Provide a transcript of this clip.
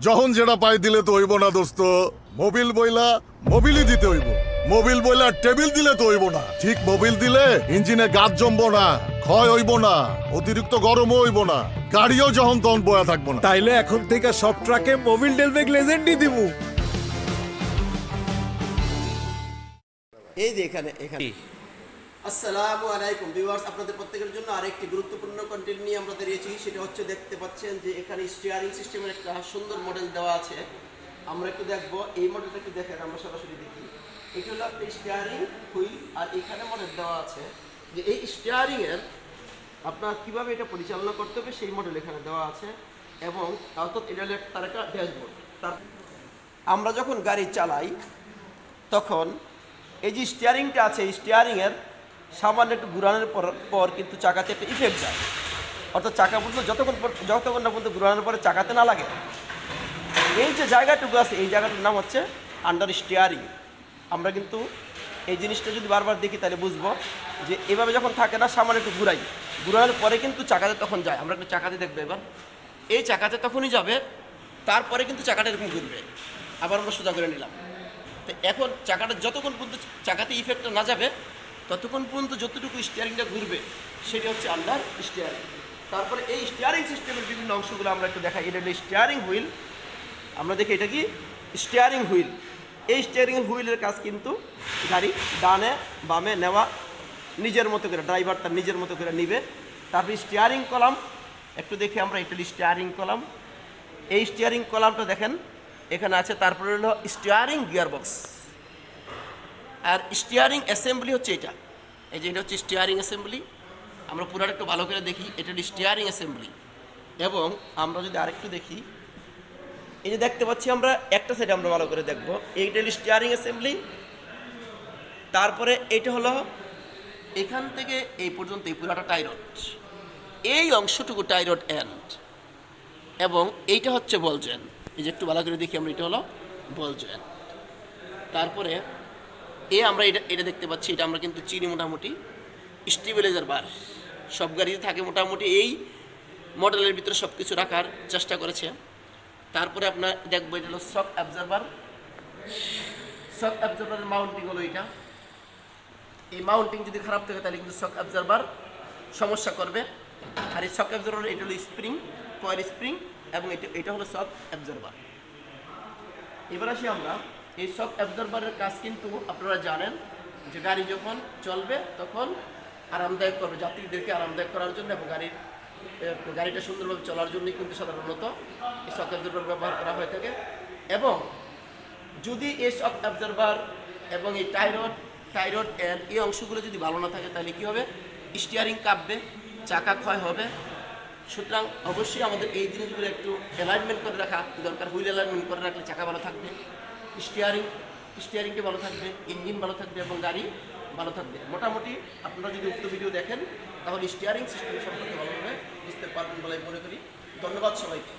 যখন যেটা পাই দিলে তো হইব না দোস্ত। মোবিল বইলা মোবিলই দিতে হইব। মোবিল বইলা টেবিল দিলে তো হইব না। ঠিক মোবিল দিলে ইঞ্জিনে গাছ জমবো না, ক্ষয় হইব না, অতিরিক্ত গরমও হইব না, গাড়িও যখন তখন বয়া থাকবো না। তাইলে এখন থেকে সব ট্রাকে মোবিল ডেলবেগ লেজেন্ডই দিমু। এই যে এখানে এখানে আসসালামু আলাইকুম ভিউয়ার্স, আপনাদের প্রত্যেকের জন্য আরেকটি গুরুত্বপূর্ণ কন্টেন্ট নিয়ে আমরা দাঁড়িয়েছি। সেটা হচ্ছে, দেখতে পাচ্ছেন যে এখানে স্টিয়ারিং সিস্টেমের একটা সুন্দর মডেল দেওয়া আছে। আমরা একটু দেখবো এই মডেলটা, একটু দেখেন, আমরা সরাসরি দেখি। এটা হলো একটা স্টিয়ারিং হুইল, আর এখানে মডেল দেওয়া আছে যে এই স্টিয়ারিং এর আপনার কিভাবে এটা পরিচালনা করতে হবে সেই মডেল এখানে দেওয়া আছে। এবং অর্থাৎ এটা হলো তার একটা ড্যাশবোর্ড। তার আমরা যখন গাড়ি চালাই তখন এই যে স্টিয়ারিংটা আছে, এই স্টিয়ারিংয়ের সামান্য একটু ঘুরানোর পর কিন্তু চাকাতে একটা ইফেক্ট যায়। অর্থাৎ চাকা পর্যন্ত যতক্ষণ না পর্যন্ত ঘুরানোর পরে চাকাতে না লাগে, এই যে জায়গাটুকু আছে এই জায়গাটার নাম হচ্ছে আন্ডার স্টিয়ারিং। আমরা কিন্তু এই জিনিসটা যদি বারবার দেখি তাহলে বুঝবো যে এভাবে যখন থাকে না, সামান্য একটু ঘুরানোর পরে কিন্তু চাকাতে তখন যায়। আমরা একটু চাকাতে দেখবো এবার। এই চাকাতে তখনই যাবে, তারপরে কিন্তু চাকাটা এরকম ঘুরবে। আবার আমরা সোজা করে নিলাম। তো এখন চাকাটা যতক্ষণ পর্যন্ত চাকাতে ইফেক্টটা না যাবে ততক্ষণ পর্যন্ত যতটুকু স্টিয়ারিংটা ঘুরবে সেটা হচ্ছে আন্ডার স্টিয়ারিং। তারপরে এই স্টিয়ারিং সিস্টেমের বিভিন্ন অংশগুলো আমরা একটু দেখাই। এটা হলো স্টিয়ারিং হুইল। আমরা দেখি এটা কি স্টিয়ারিং হুইল। এই স্টিয়ারিং হুইলের কাজ কিন্তু গাড়ি ডানে বামে নেওয়া, নিজের মতো করে ড্রাইভার তার নিজের মতো করে নিবে। তারপরে স্টিয়ারিং কলাম একটু দেখি আমরা, এটা হলো স্টিয়ারিং কলাম। এই স্টিয়ারিং কলামটা দেখেন এখানে আছে। তারপরে হলো স্টিয়ারিং গিয়ারবক্স, আর স্টিয়ারিং অ্যাসেম্বলি হচ্ছে এটা। এই যে এটা হচ্ছে স্টিয়ারিং অ্যাসেম্বলি। আমরা পুরোটা একটু ভালো করে দেখি, এটা হলো স্টিয়ারিং অ্যাসেম্বলি। এবং আমরা যদি আরেকটু দেখি, এই যে দেখতে পাচ্ছি আমরা একটা সাইডে আমরা ভালো করে দেখব, এইটা হলো স্টিয়ারিং অ্যাসেম্বলি। তারপরে এটা হলো এখান থেকে এই পর্যন্ত এই পুরোটা টাই রড, এই অংশটুকু টাই রড এন্ড, এবং এইটা হচ্ছে বল জয়েন্ট। এই যে একটু ভালো করে দেখি আমরা, এটা হলো বল জয়েন্ট। তারপরে আমরা এটা দেখতে পাচ্ছি, এটা আমরা কিন্তু চিনি মোটামুটি স্টেবিলাইজার বার। সব গাড়িতে থাকে মোটামুটি, এই মডেলের ভিতরে সব কিছু রাখার চেষ্টা করেছে। তারপরে আপনার দেখবো এটা হলো শক অ্যাবজর্বার। শক অ্যাবজর্বারের মাউন্টিং হলো এটা। এই মাউন্টিং যদি খারাপ থাকে তাহলে কিন্তু শক অ্যাবজর্বার সমস্যা করবে। আর এই শক অ্যাবজর্বার এটা হলো স্প্রিং, কয়েল স্প্রিং, এবং এটা হলো শক অ্যাবজর্বার। এবার আসি আমরা, এই শক অ্যাবজর্বারের কাজ কিন্তু আপনারা জানেন যে গাড়ি যখন চলবে তখন আরামদায়ক করবে, যাত্রীদেরকে আরামদায়ক করার জন্য এবং গাড়িটা সুন্দরভাবে চলার জন্যই কিন্তু সাধারণত এই শক অ্যাবজর্বার ব্যবহার করা হয়ে থাকে। এবং যদি এই শক অ্যাবজর্বার এবং এই টাইরড এর এই অংশগুলো যদি ভালো না থাকে তাহলে কী হবে, স্টিয়ারিং কাঁপবে, চাকা ক্ষয় হবে। সুতরাং অবশ্যই আমাদের এই জিনিসগুলো একটু অ্যালাইনমেন্ট করে রাখা দরকার। হুইল অ্যালাইনমেন্ট করে রাখলে চাকা ভালো থাকবে, স্টিয়ারিংটা ভালো থাকবে, ইঞ্জিন ভালো থাকবে এবং গাড়ি ভালো থাকবে। মোটামুটি আপনারা যদি উক্ত ভিডিও দেখেন তাহলে স্টিয়ারিং সিস্টেম সম্পর্কে ভালোভাবে বুঝতে পারবেন বলে মনে করি। ধন্যবাদ সবাইকে।